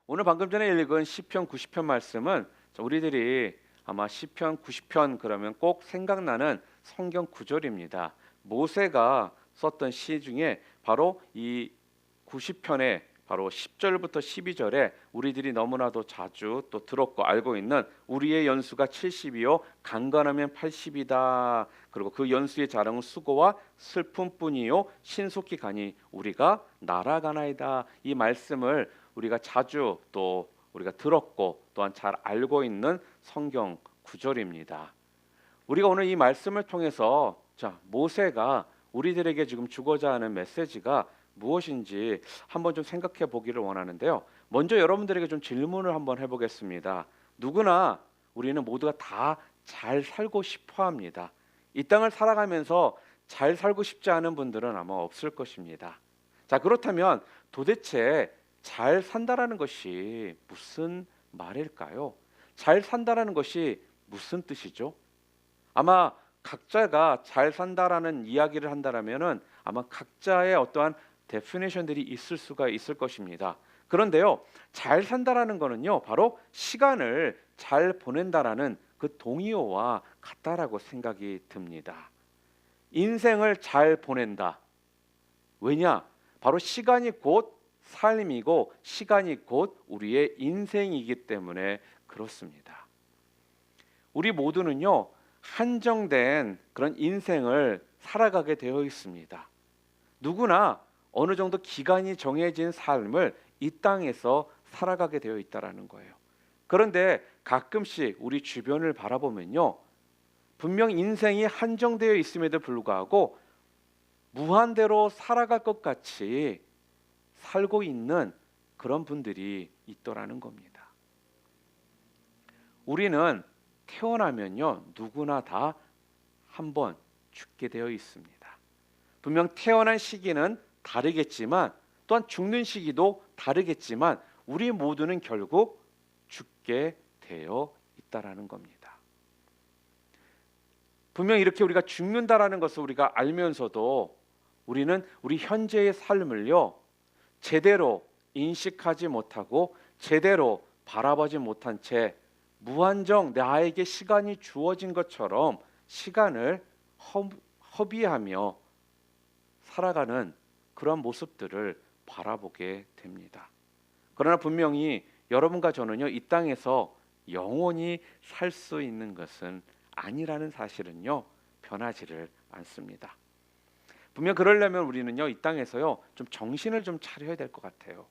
오늘 방금 전에 읽은 시편 90편 말씀은 우리들이 아마 시편 90편 그러면 꼭 생각나는 성경 구절입니다. 모세가 썼던 시 중에 바로 이 90편의 바로 10절부터 12절에 우리들이 너무나도 자주 또 들었고 알고 있는 우리의 연수가 70이요 강건하면 80이다. 그리고 그 연수의 자랑은 수고와 슬픔뿐이요 신속히 가니 우리가 날아가나이다. 이 말씀을 우리가 자주 또 우리가 들었고 또한 잘 알고 있는 성경 구절입니다. 우리가 오늘 이 말씀을 통해서 모세가 우리들에게 지금 주고자 하는 메시지가 무엇인지 한번 좀 생각해 보기를 원하는데요. 먼저 여러분들에게 좀 질문을 한번 해보겠습니다. 누구나 우리는 모두가 다 잘 살고 싶어 합니다. 이 땅을 살아가면서 잘 살고 싶지 않은 분들은 아마 없을 것입니다. 그렇다면 도대체 잘 산다라는 것이 무슨 말일까요? 잘 산다라는 것이 무슨 뜻이죠? 아마 각자가 잘 산다라는 이야기를 한다라면은 아마 각자의 어떠한 데피니션들이 있을 수가 있을 것입니다. 그런데요, 잘 산다라는 거는요, 바로 시간을 잘 보낸다라는 그 동의어와 같다라고 생각이 듭니다. 인생을 잘 보낸다. 왜냐? 바로 시간이 곧 삶이고 시간이 곧 우리의 인생이기 때문에 그렇습니다. 우리 모두는요, 한정된 그런 인생을 살아가게 되어 있습니다. 누구나 어느 정도 기간이 정해진 삶을 이 땅에서 살아가게 되어 있다라는 거예요. 그런데 가끔씩 우리 주변을 바라보면요, 분명 인생이 한정되어 있음에도 불구하고 무한대로 살아갈 것 같이 살고 있는 그런 분들이 있더라는 겁니다. 우리는 태어나면요, 누구나 다 한 번 죽게 되어 있습니다. 분명 태어난 시기는 다르겠지만 또한 죽는 시기도 다르겠지만 우리 모두는 결국 죽게 되어 있다라는 겁니다. 분명 이렇게 우리가 죽는다라는 것을 우리가 알면서도 우리는 우리 현재의 삶을요, 제대로 인식하지 못하고 제대로 바라보지 못한 채 무한정 나에게 시간이 주어진 것처럼 시간을 허비하며 살아가는 그런 모습들을 바라보게 됩니다. 그러나 분명히 여러분과 저는요, 이 땅에서 영원히 살 수 있는 것은 아니라는 사실은요, 변하지를 않습니다. 분명 그러려면 우리는요, 이 땅에서요, 좀 정신을 좀 차려야 될 것 같아요.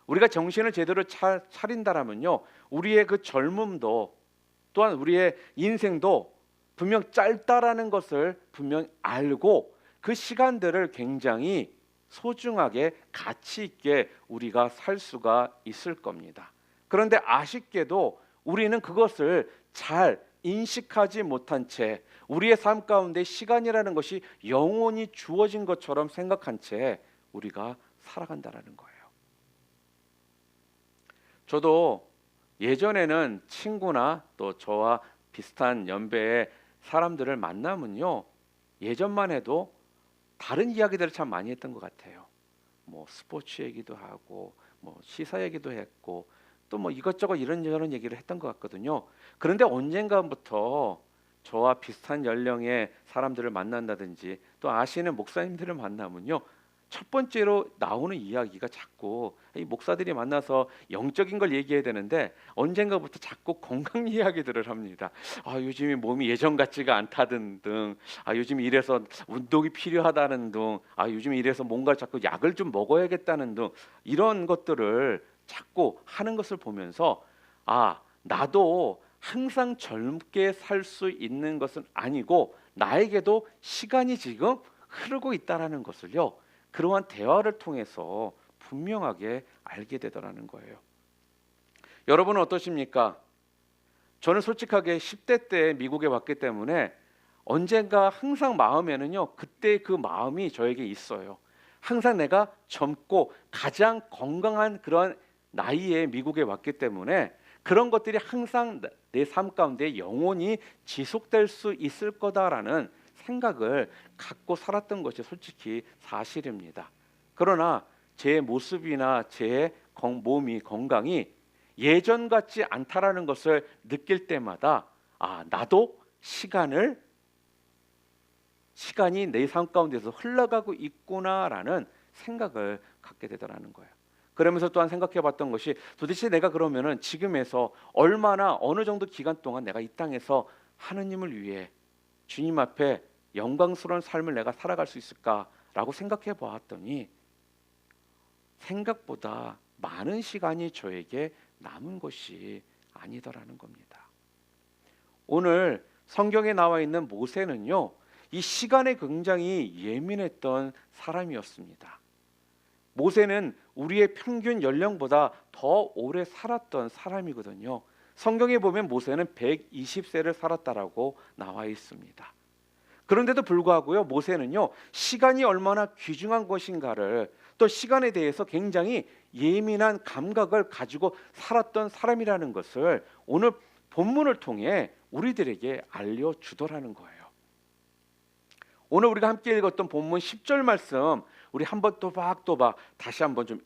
우리가 정신을 제대로 차린다라면요, 우리의 그 젊음도 또한 우리의 인생도 분명 짧다라는 것을 분명 알고 그 시간들을 굉장히 소중하게 가치 있게 우리가 살 수가 있을 겁니다. 그런데 아쉽게도 우리는 그것을 잘 인식하지 못한 채 우리의 삶 가운데 시간이라는 것이 영원히 주어진 것처럼 생각한 채 우리가 살아간다라는 거예요. 저도 예전에는 친구나 또 저와 비슷한 연배의 사람들을 만나면요, 예전만 해도 다른 이야기들을 참 많이 했던 것 같아요. 뭐 스포츠 얘기도 하고 뭐 시사 얘기도 했고 또 뭐 이것저것 이런저런 얘기를 했던 것 같거든요. 그런데 언젠가부터 저와 비슷한 연령의 사람들을 만난다든지 또 아시는 목사님들을 만나면요, 첫 번째로 나오는 이야기가 자꾸 이 목사들이 만나서 영적인 걸 얘기해야 되는데 언젠가부터 자꾸 건강 이야기들을 합니다. 요즘에 몸이 예전 같지가 않다든 등, 요즘 이래서 운동이 필요하다는 등, 요즘 이래서 뭔가 자꾸 약을 좀 먹어야겠다는 등 이런 것들을 자꾸 하는 것을 보면서 나도 항상 젊게 살 수 있는 것은 아니고 나에게도 시간이 지금 흐르고 있다라는 것을요, 그러한 대화를 통해서 분명하게 알게 되더라는 거예요. 여러분은 어떠십니까? 저는 솔직하게 10대 때 미국에 왔기 때문에 언젠가 항상 마음에는요, 그때 그 마음이 저에게 있어요. 항상 내가 젊고 가장 건강한 그런 나이에 미국에 왔기 때문에 그런 것들이 항상 내 삶 가운데 영원히 지속될 수 있을 거다라는 생각을 갖고 살았던 것이 솔직히 사실입니다. 그러나 제 모습이나 제 몸이 건강이 예전 같지 않다라는 것을 느낄 때마다 나도 시간이 내 삶 가운데서 흘러가고 있구나라는 생각을 갖게 되더라는 거예요. 그러면서 또한 생각해 봤던 것이 도대체 내가 그러면은 지금에서 얼마나 어느 정도 기간 동안 내가 이 땅에서 하느님을 위해 주님 앞에 영광스러운 삶을 내가 살아갈 수 있을까라고 생각해 보았더니 생각보다 많은 시간이 저에게 남은 것이 아니더라는 겁니다. 오늘 성경에 나와 있는 모세는요, 이 시간에 굉장히 예민했던 사람이었습니다. 모세는 우리의 평균 연령보다 더 오래 살았던 사람이거든요. 성경에 보면 모세는 120세를 살았다라고 나와 있습니다. 그런데도 불구하고요, 모세는요, 시간이 얼마나 귀중한 것인가를, 또 시간에 대해서 굉장히 예민한 감각을 가지고 살았던 사람이라는 것을 오늘 본문을 통해 우리들에게 알려주더라는 거예요. 오늘 우리가 함께 읽었던 본문 10절 말씀 우리 한번 또박또박 다시 한번 좀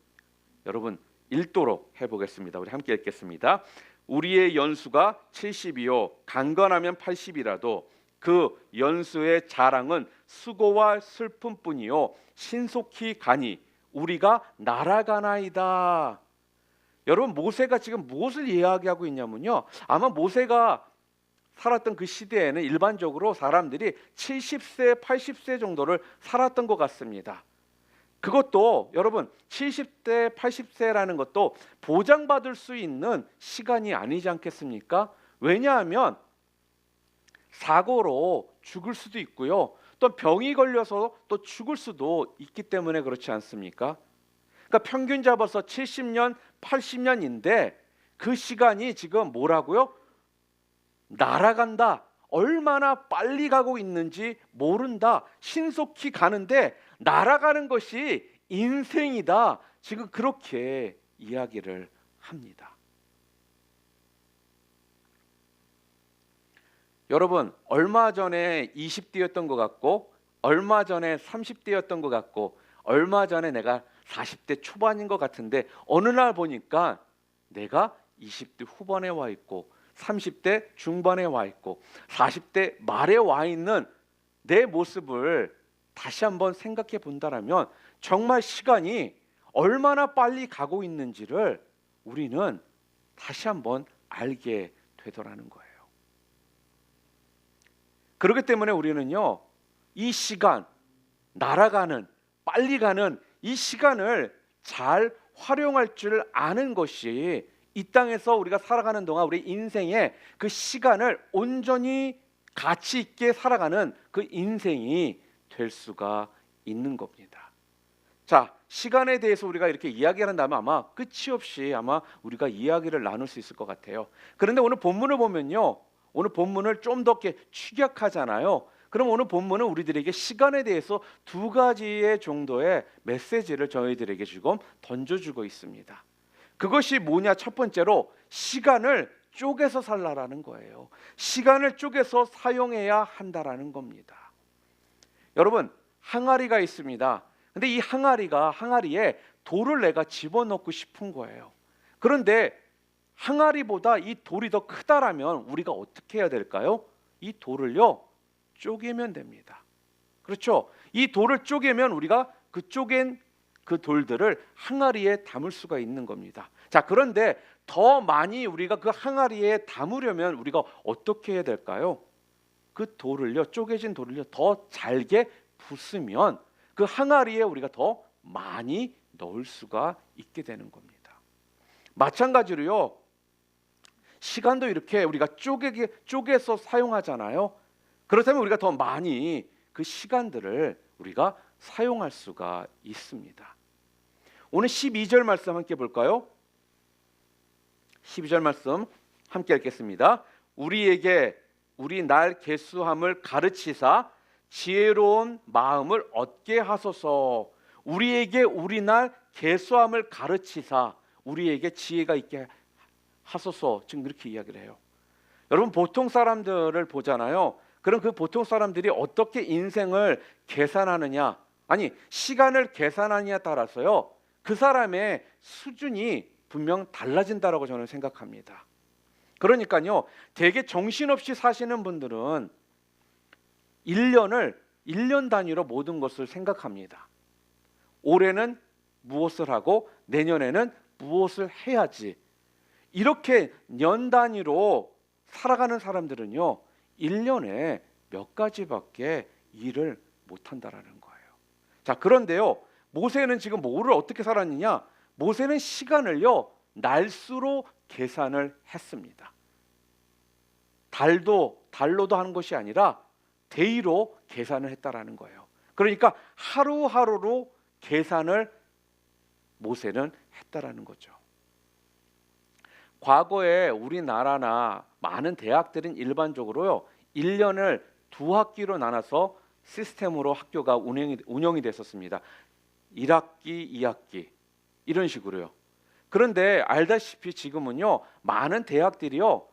여러분 읽도록 해보겠습니다. 우리 함께 읽겠습니다. 우리의 연수가 70이요 강건하면 80이라도 그 연수의 자랑은 수고와 슬픔뿐이요 신속히 가니 우리가 날아가나이다. 여러분, 모세가 지금 무엇을 이야기하고 있냐면요, 아마 모세가 살았던 그 시대에는 일반적으로 사람들이 70세, 80세 정도를 살았던 것 같습니다. 그것도 여러분 70대, 80세라는 것도 보장받을 수 있는 시간이 아니지 않겠습니까? 왜냐하면 사고로 죽을 수도 있고요, 또 병이 걸려서 또 죽을 수도 있기 때문에 그렇지 않습니까? 그러니까 평균 잡아서 70년, 80년인데 그 시간이 지금 뭐라고요? 날아간다. 얼마나 빨리 가고 있는지 모른다. 신속히 가는데 날아가는 것이 인생이다. 지금 그렇게 이야기를 합니다. 여러분, 얼마 전에 20대였던 것 같고, 얼마 전에 30대였던 것 같고, 얼마 전에 내가 40대 초반인 것 같은데 어느 날 보니까 내가 20대 후반에 와 있고 30대 중반에 와 있고 40대 말에 와 있는 내 모습을 다시 한번 생각해 본다라면 정말 시간이 얼마나 빨리 가고 있는지를 우리는 다시 한번 알게 되더라는 거예요. 그렇기 때문에 우리는요, 이 시간, 날아가는, 빨리 가는 이 시간을 잘 활용할 줄 아는 것이 이 땅에서 우리가 살아가는 동안 우리 인생의 그 시간을 온전히 가치 있게 살아가는 그 인생이 될 수가 있는 겁니다. 자, 시간에 대해서 우리가 이렇게 이야기를 한다면 아마 끝이 없이 아마 우리가 이야기를 나눌 수 있을 것 같아요. 그런데 오늘 본문을 보면요, 오늘 본문을 좀 더 이렇게 축약하잖아요. 그럼 오늘 본문은 우리들에게 시간에 대해서 두 가지의 정도의 메시지를 저희들에게 지금 던져주고 있습니다. 그것이 뭐냐? 첫 번째로 시간을 쪼개서 살라라는 거예요. 시간을 쪼개서 사용해야 한다라는 겁니다. 여러분, 항아리가 있습니다. 근데 이 항아리에 돌을 내가 집어넣고 싶은 거예요. 그런데 항아리보다 이 돌이 더 크다라면 우리가 어떻게 해야 될까요? 이 돌을요, 쪼개면 됩니다. 그렇죠? 이 돌을 쪼개면 우리가 그 쪼갠 그 돌들을 항아리에 담을 수가 있는 겁니다. 자, 그런데 더 많이 우리가 그 항아리에 담으려면 우리가 어떻게 해야 될까요? 그 돌을요, 쪼개진 돌을요, 더 잘게 부수면 그 항아리에 우리가 더 많이 넣을 수가 있게 되는 겁니다. 마찬가지로요, 시간도 이렇게 우리가 쪼개서 사용하잖아요. 그렇다면 우리가 더 많이 그 시간들을 우리가 사용할 수가 있습니다. 오늘 12절 말씀 함께 볼까요? 12절 말씀 함께 읽겠습니다. 우리에게 우리 날 계수함을 가르치사 지혜로운 마음을 얻게 하소서. 우리에게 우리 날 계수함을 가르치사 우리에게 지혜가 있게 하소서. 지금 이렇게 이야기를 해요. 여러분, 보통 사람들을 보잖아요. 그럼 그 보통 사람들이 어떻게 인생을 계산하느냐, 아니 시간을 계산하느냐에 따라서요, 그 사람의 수준이 분명 달라진다라고 저는 생각합니다. 그러니까요, 되게 정신없이 사시는 분들은 1년 단위로 모든 것을 생각합니다. 올해는 무엇을 하고 내년에는 무엇을 해야지. 이렇게 년 단위로 살아가는 사람들은요, 1년에 몇 가지밖에 일을 못한다라는 거예요. 자, 그런데요, 모세는 지금 뭐를 어떻게 살았느냐? 모세는 시간을요, 날수로 계산을 했습니다. 달로도 하는 것이 아니라 데이로 계산을 했다라는 거예요. 그러니까 하루하루로 계산을 모세는 했다라는 거죠. 과거에 우리나라나 많은 대학들은 일반적으로요, 1년을 두 학기로 나눠서 시스템으로 학교가 운영이 됐었습니다. 1학기, 2학기 이런 식으로요. 그런데 알다시피 지금은요, 많은 대학들이요,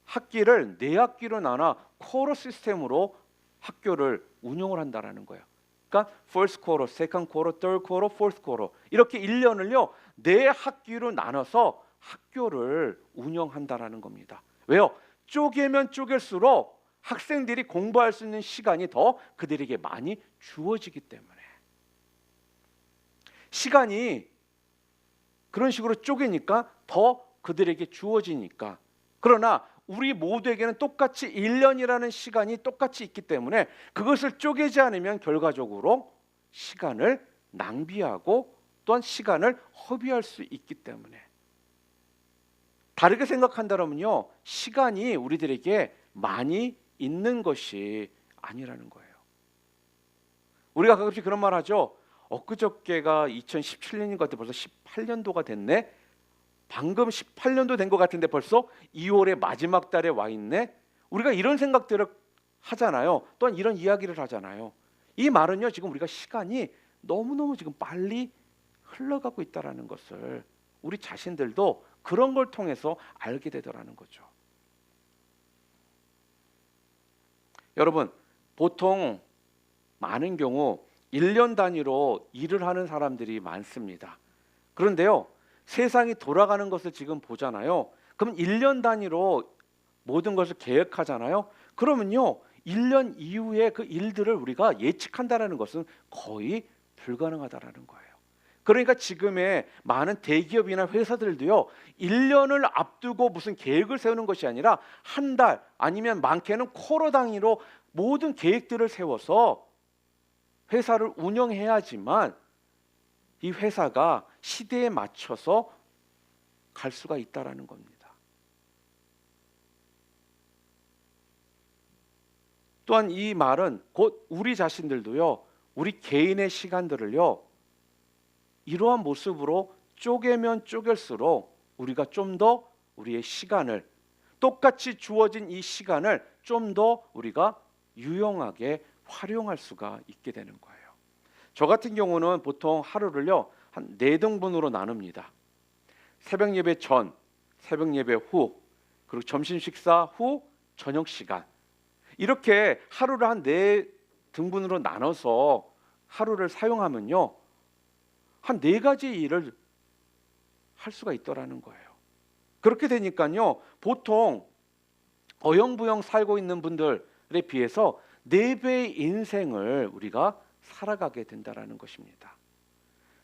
학기를 4학기로 나눠 쿼터 시스템으로 학교를 운영을 한다라는 거예요. 그러니까 first quarter, second quarter, third quarter, fourth quarter 이렇게 1년을요 4학기로 나눠서 학교를 운영한다라는 겁니다. 왜요? 쪼개면 쪼갤수록 학생들이 공부할 수 있는 시간이 더 그들에게 많이 주어지기 때문에, 시간이 그런 식으로 쪼개니까 더 그들에게 주어지니까. 그러나 우리 모두에게는 똑같이 1년이라는 시간이 똑같이 있기 때문에 그것을 쪼개지 않으면 결과적으로 시간을 낭비하고 또한 시간을 허비할 수 있기 때문에, 다르게 생각한다면요, 시간이 우리들에게 많이 있는 것이 아니라는 거예요. 우리가 가끔씩 그런 말 하죠. 엊그저께가 2017년인 것 같아 벌써 18년도가 됐네. 방금 18년도 된 것 같은데 벌써 2월의 마지막 달에 와 있네. 우리가 이런 생각들을 하잖아요. 또한 이런 이야기를 하잖아요. 이 말은요, 지금 우리가 시간이 너무너무 지금 빨리 흘러가고 있다는 것을 우리 자신들도 그런 걸 통해서 알게 되더라는 거죠. 여러분, 보통 많은 경우 1년 단위로 일을 하는 사람들이 많습니다. 그런데요, 세상이 돌아가는 것을 지금 보잖아요. 그럼 1년 단위로 모든 것을 계획하잖아요. 그러면요, 1년 이후에 그 일들을 우리가 예측한다는 것은 거의 불가능하다는 거예요. 그러니까 지금의 많은 대기업이나 회사들도요, 1년을 앞두고 무슨 계획을 세우는 것이 아니라 한 달 아니면 많게는 쿼터 단위로 모든 계획들을 세워서 회사를 운영해야지만 이 회사가 시대에 맞춰서 갈 수가 있다라는 겁니다. 또한 이 말은 곧 우리 자신들도요, 우리 개인의 시간들을요, 이러한 모습으로 쪼개면 쪼갤수록 우리가 좀 더 우리의 시간을, 똑같이 주어진 이 시간을 좀 더 우리가 유용하게 활용할 수가 있게 되는 거예요. 저 같은 경우는 보통 하루를요 한 4등분으로 나눕니다. 새벽 예배 전, 새벽 예배 후, 그리고 점심 식사 후, 저녁 시간, 이렇게 하루를 한 4등분으로 나눠서 하루를 사용하면요, 한 4가지 일을 할 수가 있더라는 거예요. 그렇게 되니까요, 보통 어영부영 살고 있는 분들에 비해서 4배의 인생을 우리가 살아가게 된다라는 것입니다.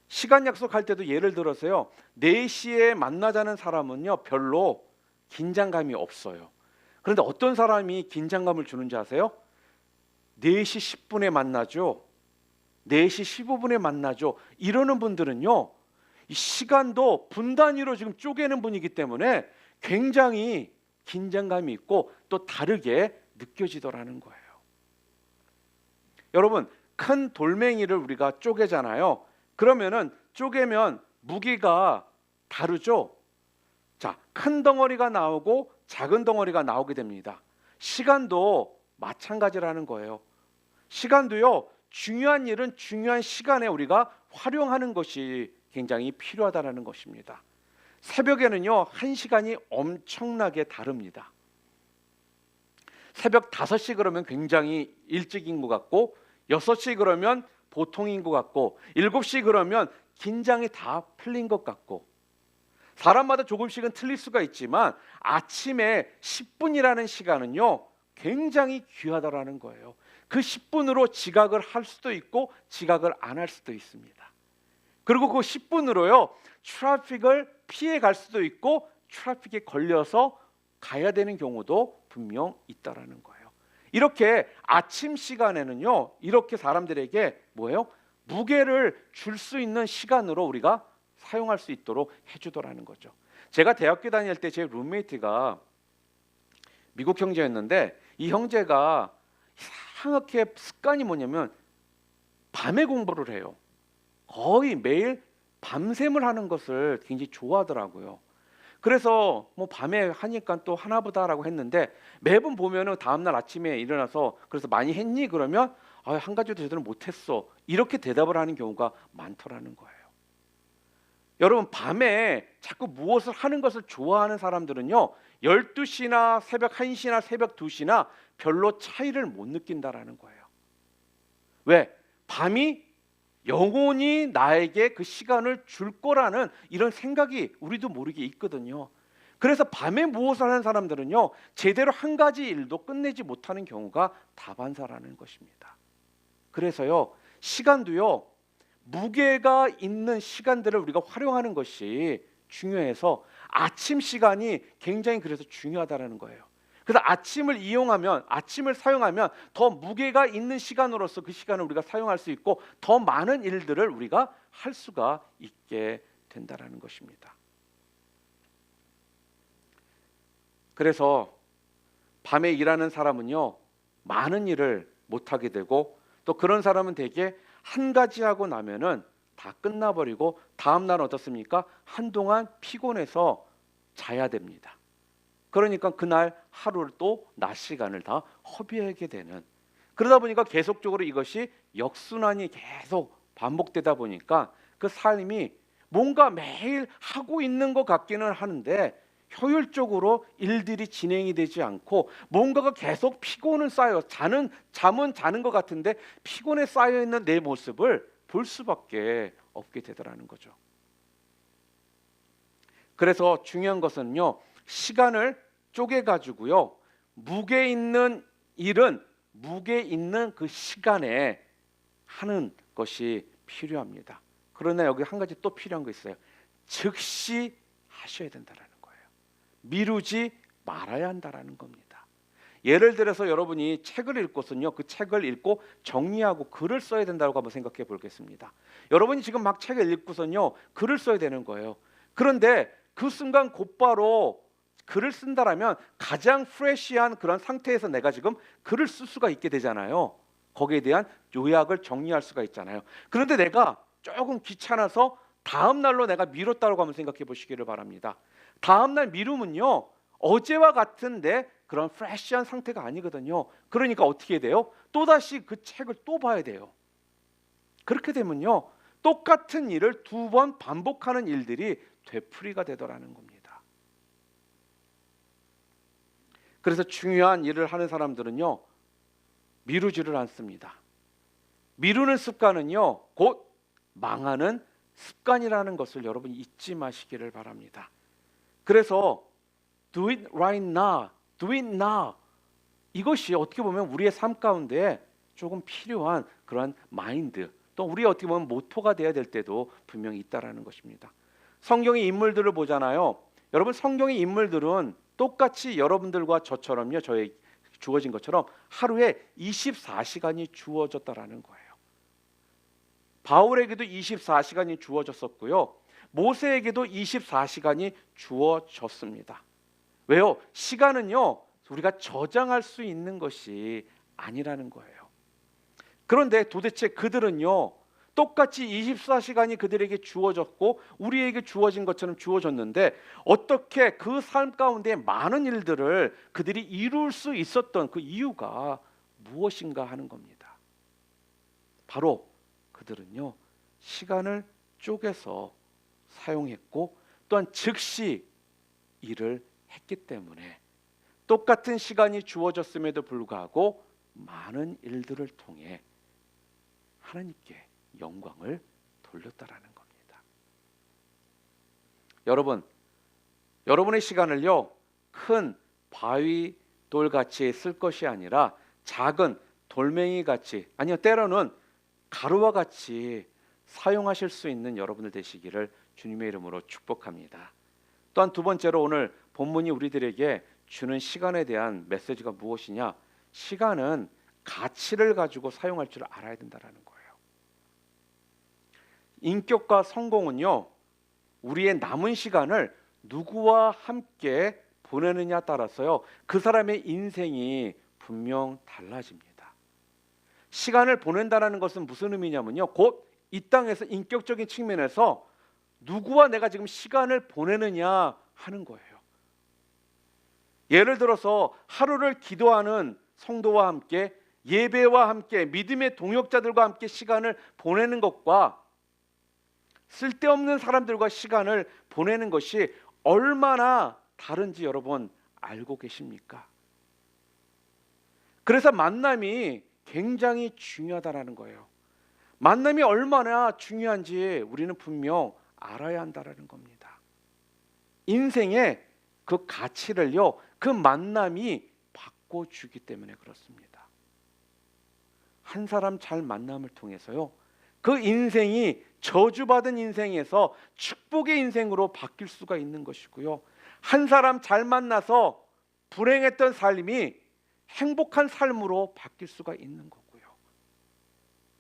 시간 약속할 때도 예를 들어서요, 4시에 만나자는 사람은요 별로 긴장감이 없어요. 그런데 어떤 사람이 긴장감을 주는지 아세요? 4시 10분에 만나죠, 4시 15분에 만나죠, 이러는 분들은요, 이 시간도 분 단위로 지금 쪼개는 분이기 때문에 굉장히 긴장감이 있고 또 다르게 느껴지더라는 거예요. 여러분, 큰 돌멩이를 우리가 쪼개잖아요. 그러면은 쪼개면 무게가 다르죠. 자, 큰 덩어리가 나오고 작은 덩어리가 나오게 됩니다. 시간도 마찬가지라는 거예요. 시간도요, 중요한 일은 중요한 시간에 우리가 활용하는 것이 굉장히 필요하다는 것입니다. 새벽에는요, 1시간이 엄청나게 다릅니다. 새벽 5시 그러면 굉장히 일찍인 것 같고, 6시 그러면 보통인 것 같고, 7시 그러면 긴장이 다 풀린 것 같고, 사람마다 조금씩은 틀릴 수가 있지만 아침에 10분이라는 시간은요 굉장히 귀하다라는 거예요. 그 10분으로 지각을 할 수도 있고 지각을 안 할 수도 있습니다. 그리고 그 10분으로요 트래픽을 피해 갈 수도 있고 트래픽에 걸려서 가야 되는 경우도 분명 있다라는 거예요. 이렇게 아침 시간에는요 이렇게 사람들에게 뭐예요? 무게를 줄 수 있는 시간으로 우리가 사용할 수 있도록 해주더라는 거죠. 제가 대학교 다닐 때 제 룸메이트가 미국 형제였는데, 이 형제가 이상하게 습관이 뭐냐면 밤에 공부를 해요. 거의 매일 밤샘을 하는 것을 굉장히 좋아하더라고요. 그래서 뭐 밤에 하니까 또 하나보다라고 했는데, 매번 보면은 다음날 아침에 일어나서 그래서 많이 했니? 그러면 한 가지도 제대로 못했어, 이렇게 대답을 하는 경우가 많더라는 거예요. 여러분, 밤에 자꾸 무엇을 하는 것을 좋아하는 사람들은요 12시나 새벽 1시나 새벽 2시나 별로 차이를 못 느낀다라는 거예요. 왜? 밤이 영원히 나에게 그 시간을 줄 거라는 이런 생각이 우리도 모르게 있거든요. 그래서 밤에 무엇을 하는 사람들은요 제대로 한 가지 일도 끝내지 못하는 경우가 다반사라는 것입니다. 그래서요 시간도요 무게가 있는 시간들을 우리가 활용하는 것이 중요해서 아침 시간이 굉장히 그래서 중요하다는 거예요. 그래서 아침을 사용하면 더 무게가 있는 시간으로서 그 시간을 우리가 사용할 수 있고 더 많은 일들을 우리가 할 수가 있게 된다는 것입니다. 그래서 밤에 일하는 사람은요 많은 일을 못하게 되고, 또 그런 사람은 대개 한 가지 하고 나면은 다 끝나버리고 다음 날 어떻습니까? 한동안 피곤해서 자야 됩니다. 그러니까 그날 하루를 또 낮 시간을 다 허비하게 되는, 그러다 보니까 계속적으로 이것이 역순환이 계속 반복되다 보니까 그 삶이 뭔가 매일 하고 있는 것 같기는 하는데 효율적으로 일들이 진행이 되지 않고 뭔가가 계속 피곤은 쌓여, 잠은 자는 것 같은데 피곤에 쌓여 있는 내 모습을 볼 수밖에 없게 되더라는 거죠. 그래서 중요한 것은요 시간을 쪼개 가지고요 무게 있는 일은 무게 있는 그 시간에 하는 것이 필요합니다. 그러나 여기 한 가지 또 필요한 거 있어요. 즉시 하셔야 된다라는 거예요. 미루지 말아야 한다라는 겁니다. 예를 들어서 여러분이 책을 읽고선요 그 책을 읽고 정리하고 글을 써야 된다고 한번 생각해 보겠습니다. 여러분이 지금 막 책을 읽고선요 글을 써야 되는 거예요. 그런데 그 순간 곧바로 글을 쓴다라면 가장 프레시한 그런 상태에서 내가 지금 글을 쓸 수가 있게 되잖아요. 거기에 대한 요약을 정리할 수가 있잖아요. 그런데 내가 조금 귀찮아서 다음 날로 내가 미뤘다고 한번 생각해 보시기를 바랍니다. 다음 날 미루면요 어제와 같은데 그런 프레시한 상태가 아니거든요. 그러니까 어떻게 돼요? 또다시 그 책을 또 봐야 돼요. 그렇게 되면요 똑같은 일을 2번 반복하는 일들이 되풀이가 되더라는 겁니다. 그래서 중요한 일을 하는 사람들은요 미루지를 않습니다. 미루는 습관은요 곧 망하는 습관이라는 것을 여러분 잊지 마시기를 바랍니다. 그래서 do it right now, do it now, 이것이 어떻게 보면 우리의 삶 가운데 조금 필요한 그런 마인드, 또 우리 어떻게 보면 모토가 돼야 될 때도 분명히 있다라는 것입니다. 성경의 인물들을 보잖아요. 여러분 성경의 인물들은 똑같이 여러분들과 저처럼요 저의 주어진 것처럼 하루에 24시간이 주어졌다라는 거예요. 바울에게도 24시간이 주어졌었고요 모세에게도 24시간이 주어졌습니다. 왜요? 시간은요 우리가 저장할 수 있는 것이 아니라는 거예요. 그런데 도대체 그들은요 똑같이 24시간이 그들에게 주어졌고 우리에게 주어진 것처럼 주어졌는데 어떻게 그 삶 가운데 많은 일들을 그들이 이룰 수 있었던 그 이유가 무엇인가 하는 겁니다. 바로 그들은요 시간을 쪼개서 사용했고 또한 즉시 일을 했기 때문에 똑같은 시간이 주어졌음에도 불구하고 많은 일들을 통해 하나님께 영광을 돌렸다라는 겁니다. 여러분, 여러분의 시간을요, 큰 바위 돌같이 쓸 것이 아니라 작은 돌멩이 같이, 아니요, 때로는 가루와 같이 사용하실 수 있는 여러분들 되시기를 주님의 이름으로 축복합니다. 또한 두 번째로 오늘 본문이 우리들에게 주는 시간에 대한 메시지가 무엇이냐? 시간은 가치를 가지고 사용할 줄 알아야 된다는 거예요. 인격과 성공은요, 우리의 남은 시간을 누구와 함께 보내느냐에 따라서요, 그 사람의 인생이 분명 달라집니다. 시간을 보낸다는 것은 무슨 의미냐면요, 곧 이 땅에서 인격적인 측면에서 누구와 내가 지금 시간을 보내느냐 하는 거예요. 예를 들어서 하루를 기도하는 성도와 함께, 예배와 함께, 믿음의 동역자들과 함께 시간을 보내는 것과 쓸데없는 사람들과 시간을 보내는 것이 얼마나 다른지 여러분 알고 계십니까? 그래서 만남이 굉장히 중요하다는 거예요. 만남이 얼마나 중요한지 우리는 분명 알아야 한다는 겁니다. 인생의 그 가치를요, 그 만남이 바꿔주기 때문에 그렇습니다. 한 사람 잘 만남을 통해서요, 그 인생이 저주받은 인생에서 축복의 인생으로 바뀔 수가 있는 것이고요, 한 사람 잘 만나서 불행했던 삶이 행복한 삶으로 바뀔 수가 있는 거고요.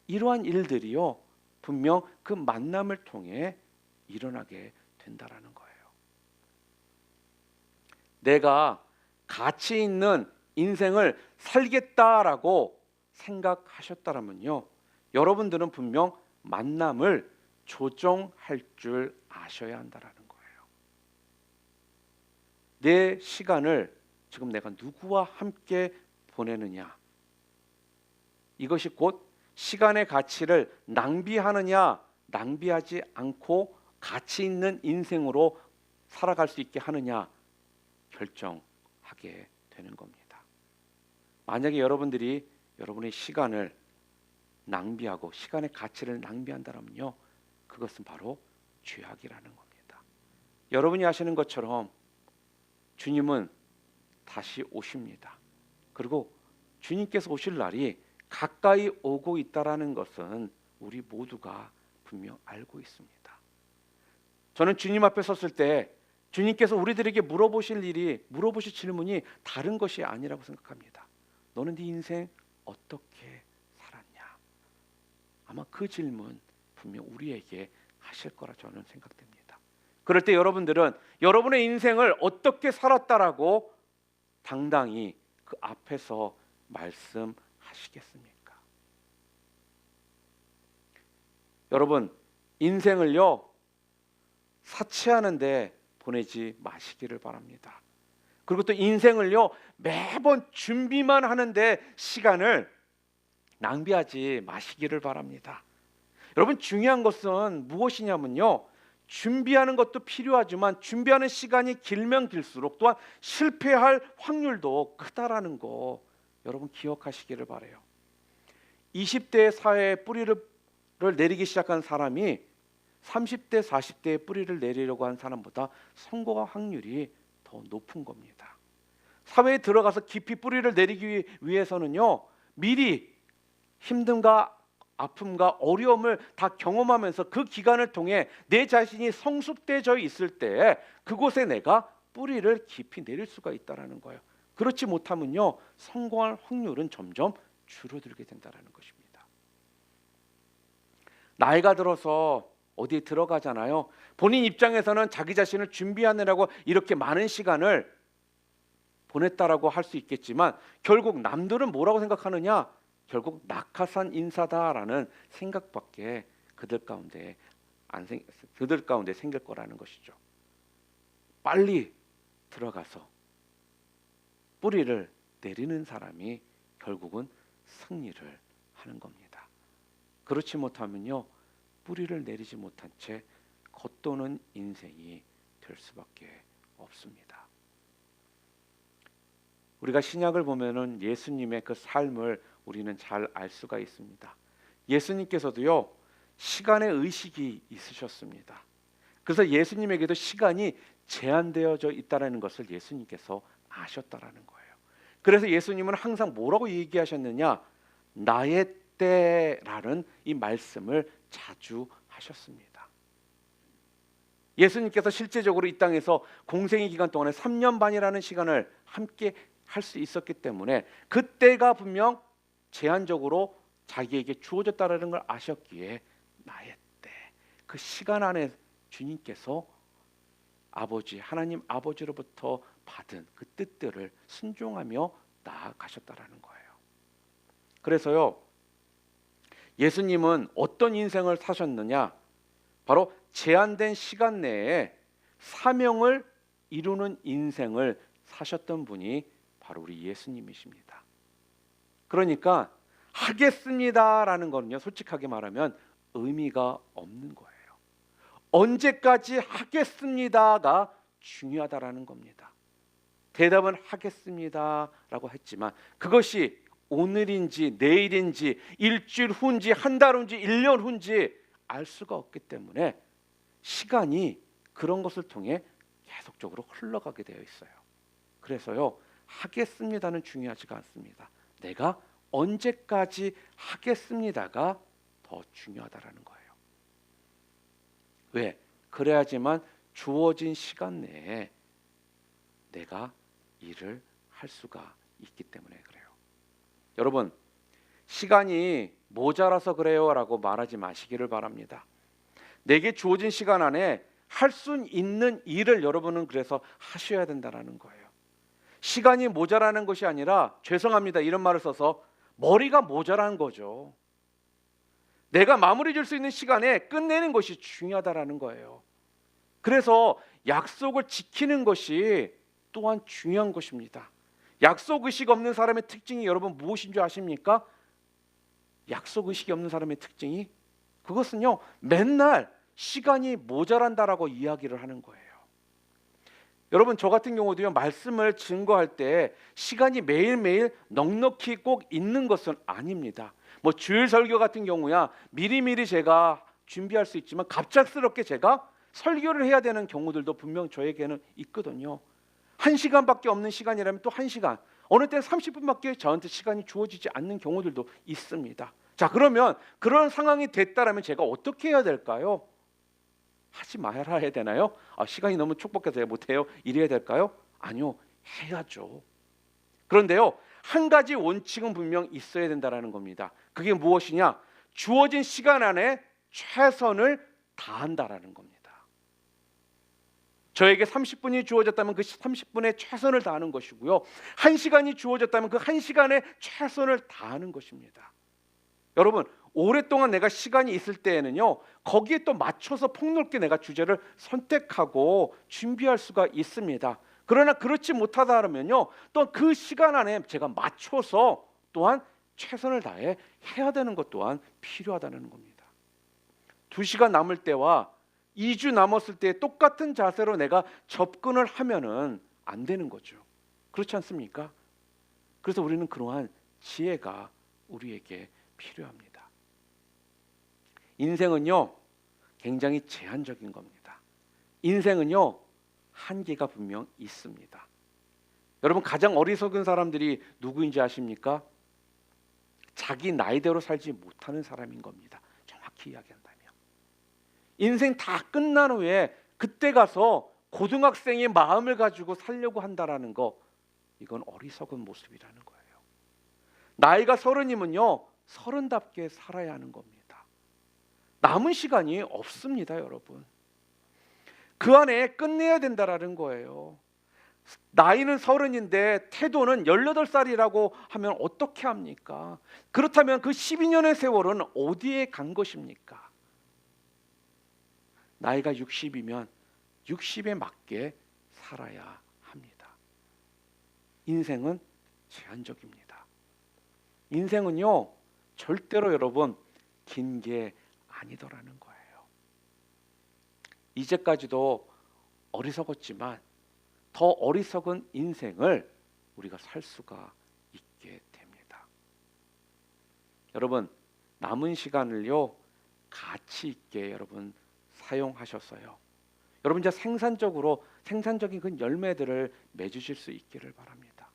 이러한 일들이요, 분명 그 만남을 통해 일어나게 된다라는 거예요. 내가 가치 있는 인생을 살겠다라고 생각하셨다면요, 여러분들은 분명 만남을 조정할 줄 아셔야 한다라는 거예요. 내 시간을 지금 내가 누구와 함께 보내느냐, 이것이 곧 시간의 가치를 낭비하느냐, 낭비하지 않고 가치 있는 인생으로 살아갈 수 있게 하느냐 결정하게 되는 겁니다. 만약에 여러분들이 여러분의 시간을 낭비하고 시간의 가치를 낭비한다면요, 그것은 바로 죄악이라는 겁니다. 여러분이 아시는 것처럼 주님은 다시 오십니다. 그리고 주님께서 오실 날이 가까이 오고 있다라는 것은 우리 모두가 분명 알고 있습니다. 저는 주님 앞에 섰을 때 주님께서 우리들에게 물어보실 질문이 다른 것이 아니라고 생각합니다. 너는 네 인생 어떻게 살았냐? 아마 그 질문 분명 우리에게 하실 거라 저는 생각됩니다. 그럴 때 여러분들은 여러분의 인생을 어떻게 살았다라고 당당히 그 앞에서 말씀하시겠습니까? 여러분, 인생을요, 사치하는데 보내지 마시기를 바랍니다. 그리고 또 인생을요, 매번 준비만 하는데 시간을 낭비하지 마시기를 바랍니다. 여러분, 중요한 것은 무엇이냐면요, 준비하는 것도 필요하지만 준비하는 시간이 길면 길수록 또한 실패할 확률도 크다라는 거 여러분 기억하시기를 바라요. 20대 사회에 뿌리를 내리기 시작한 사람이 30대 40대에 뿌리를 내리려고 한 사람보다 성공할 확률이 더 높은 겁니다. 사회에 들어가서 깊이 뿌리를 내리기 위해서는요, 미리 힘듦과 아픔과 어려움을 다 경험하면서 그 기간을 통해 내 자신이 성숙되어 있을 때 그곳에 내가 뿌리를 깊이 내릴 수가 있다는 거예요. 그렇지 못하면요, 성공할 확률은 점점 줄어들게 된다는 것입니다. 나이가 들어서 어디에 들어가잖아요. 본인 입장에서는 자기 자신을 준비하느라고 이렇게 많은 시간을 보냈다라고 할 수 있겠지만 결국 남들은 뭐라고 생각하느냐? 결국 낙하산 인사다라는 생각밖에 그들 가운데 생길 거라는 것이죠. 빨리 들어가서 뿌리를 내리는 사람이 결국은 승리를 하는 겁니다. 그렇지 못하면요, 뿌리를 내리지 못한 채 겉도는 인생이 될 수밖에 없습니다. 우리가 신약을 보면은 예수님의 그 삶을 우리는 잘 알 수가 있습니다. 예수님께서도요, 시간의 의식이 있으셨습니다. 그래서 예수님에게도 시간이 제한되어져 있다는 것을 예수님께서 아셨다라는 거예요. 그래서 예수님은 항상 뭐라고 얘기하셨느냐? 나의 때라는 이 말씀을 자주 하셨습니다. 예수님께서 실제적으로 이 땅에서 공생의 기간 동안에 3년 반이라는 시간을 함께 할 수 있었기 때문에 그때가 분명 제한적으로 자기에게 주어졌다는 걸 아셨기에 나의 때, 그 시간 안에 주님께서 아버지, 하나님 아버지로부터 받은 그 뜻들을 순종하며 나아가셨다라는 거예요. 그래서요, 예수님은 어떤 인생을 사셨느냐? 바로 제한된 시간 내에 사명을 이루는 인생을 사셨던 분이 바로 우리 예수님이십니다. 그러니까 하겠습니다라는 거는요, 솔직하게 말하면 의미가 없는 거예요. 언제까지 하겠습니다가 중요하다라는 겁니다. 대답은 하겠습니다라고 했지만 그것이 오늘인지 내일인지 일주일 후인지 한 달 후인지 1년 후인지 알 수가 없기 때문에 시간이 그런 것을 통해 계속적으로 흘러가게 되어 있어요. 그래서요, 하겠습니다는 중요하지가 않습니다. 내가 언제까지 하겠습니다가 더 중요하다라는 거예요. 왜? 그래야지만 주어진 시간 내에 내가 일을 할 수가 있기 때문에 그래요. 여러분, 시간이 모자라서 그래요 라고 말하지 마시기를 바랍니다. 내게 주어진 시간 안에 할 수 있는 일을 여러분은 그래서 하셔야 된다는 거예요. 시간이 모자라는 것이 아니라 죄송합니다 이런 말을 써서 머리가 모자란 거죠. 내가 마무리 줄 수 있는 시간에 끝내는 것이 중요하다라는 거예요. 그래서 약속을 지키는 것이 또한 중요한 것입니다. 약속 의식 없는 사람의 특징이 여러분 무엇인 줄 아십니까? 약속 의식이 없는 사람의 특징이 그것은요, 맨날 시간이 모자란다라고 이야기를 하는 거예요. 여러분, 저 같은 경우도요, 말씀을 증거할 때 시간이 매일매일 넉넉히 꼭 있는 것은 아닙니다. 뭐 주일 설교 같은 경우야 미리미리 제가 준비할 수 있지만 갑작스럽게 제가 설교를 해야 되는 경우들도 분명 저에게는 있거든요. 1시간밖에 없는 시간이라면 또 1시간, 어느 때는 30분밖에 저한테 시간이 주어지지 않는 경우들도 있습니다. 자, 그러면 그런 상황이 됐다라면 제가 어떻게 해야 될까요? 하지 말아야 되나요? 시간이 너무 촉박해서 못해요. 이래야 될까요? 아니요, 해야죠. 그런데요, 한 가지 원칙은 분명 있어야 된다는 겁니다. 그게 무엇이냐? 주어진 시간 안에 최선을 다한다라는 겁니다. 저에게 30분이 주어졌다면 그 30분에 최선을 다하는 것이고요, 1시간이 주어졌다면 그 1시간에 최선을 다하는 것입니다. 여러분, 오랫동안 내가 시간이 있을 때에는요, 거기에 또 맞춰서 폭넓게 내가 주제를 선택하고 준비할 수가 있습니다. 그러나 그렇지 못하다면요, 또 그 시간 안에 제가 맞춰서 또한 최선을 다해 해야 되는 것 또한 필요하다는 겁니다. 2시간 남을 때와 2주 남았을 때 똑같은 자세로 내가 접근을 하면은 안 되는 거죠. 그렇지 않습니까? 그래서 우리는 그러한 지혜가 우리에게 필요합니다. 인생은요, 굉장히 제한적인 겁니다. 인생은요, 한계가 분명 있습니다. 여러분, 가장 어리석은 사람들이 누구인지 아십니까? 자기 나이대로 살지 못하는 사람인 겁니다. 정확히 이야기한다면. 인생 다 끝난 후에 그때 가서 고등학생의 마음을 가지고 살려고 한다라는 거, 이건 어리석은 모습이라는 거예요. 나이가 30이면요, 30답게 살아야 하는 겁니다. 남은 시간이 없습니다, 여러분. 그 안에 끝내야 된다라는 거예요. 나이는 30인데 태도는 18살이라고 하면 어떻게 합니까? 그렇다면 그 12년의 세월은 어디에 간 것입니까? 나이가 60이면 60에 맞게 살아야 합니다. 인생은 제한적입니다. 인생은요, 절대로 여러분 긴 게 아니더라는 거예요. 이제까지도 어리석었지만 더 어리석은 인생을 우리가 살 수가 있게 됩니다. 여러분, 남은 시간을요, 가치 있게 여러분 사용하셨어요. 여러분 이제 생산적인 그 열매들을 맺으실 수 있기를 바랍니다.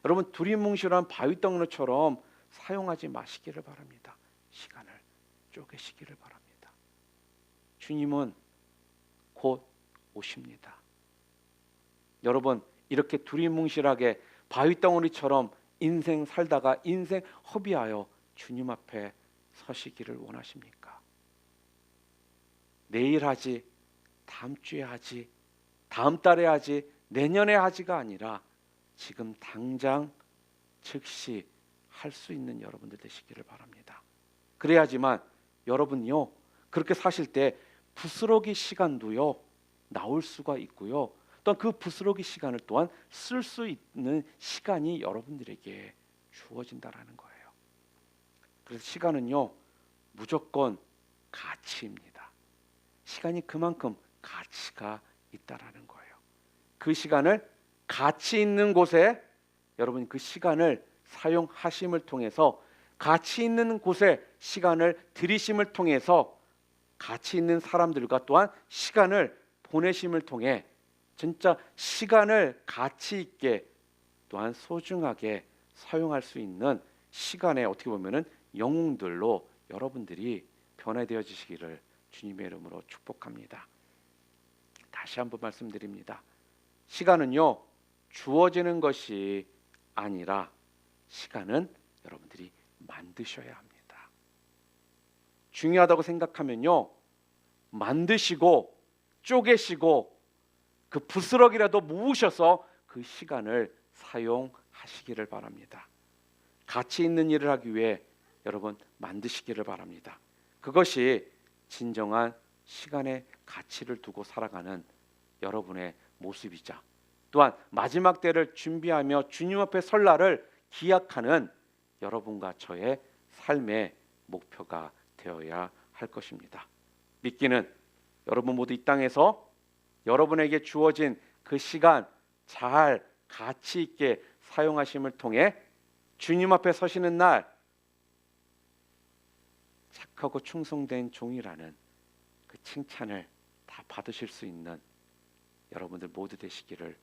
여러분 두리뭉실한 바위덩어리처럼 사용하지 마시기를 바랍니다. 시간을 쪼개시기를 바랍니다. 주님은 곧 오십니다. 여러분 이렇게 두리뭉실하게 바위덩어리처럼 인생 살다가 인생 허비하여 주님 앞에 서시기를 원하십니까? 내일 하지, 다음 주에 하지, 다음 달에 하지, 내년에 하지가 아니라 지금 당장 즉시 할 수 있는 여러분들 되시기를 바랍니다. 그래야지만 여러분요 그렇게 사실 때 부스러기 시간도요 나올 수가 있고요. 또한 그 부스러기 시간을 또한 쓸 수 있는 시간이 여러분들에게 주어진다라는 거예요. 그래서 시간은요 무조건 가치입니다. 시간이 그만큼 가치가 있다라는 거예요. 그 시간을 가치 있는 곳에 여러분 그 시간을 사용하심을 통해서 가치 있는 곳에 시간을 들이심을 통해서 가치 있는 사람들과 또한 시간을 보내심을 통해 진짜 시간을 가치 있게 또한 소중하게 사용할 수 있는 시간에 어떻게 보면은 영웅들로 여러분들이 변화되어지시기를 주님의 이름으로 축복합니다. 다시 한번 말씀드립니다. 시간은요 주어지는 것이 아니라 시간은 여러분들이 만드셔야 합니다. 중요하다고 생각하면요 만드시고 쪼개시고 그 부스러기라도 모으셔서 그 시간을 사용하시기를 바랍니다. 가치 있는 일을 하기 위해 여러분 만드시기를 바랍니다. 그것이 진정한 시간의 가치를 두고 살아가는 여러분의 모습이자 또한 마지막 때를 준비하며 주님 앞에 설 날을 기약하는 여러분과 저의 삶의 목표가 되어야 할 것입니다. 믿기는 여러분 모두 이 땅에서 여러분에게 주어진 그 시간 잘 가치 있게 사용하심을 통해 주님 앞에 서시는 날 착하고 충성된 종이라는 그 칭찬을 다 받으실 수 있는 여러분들 모두 되시기를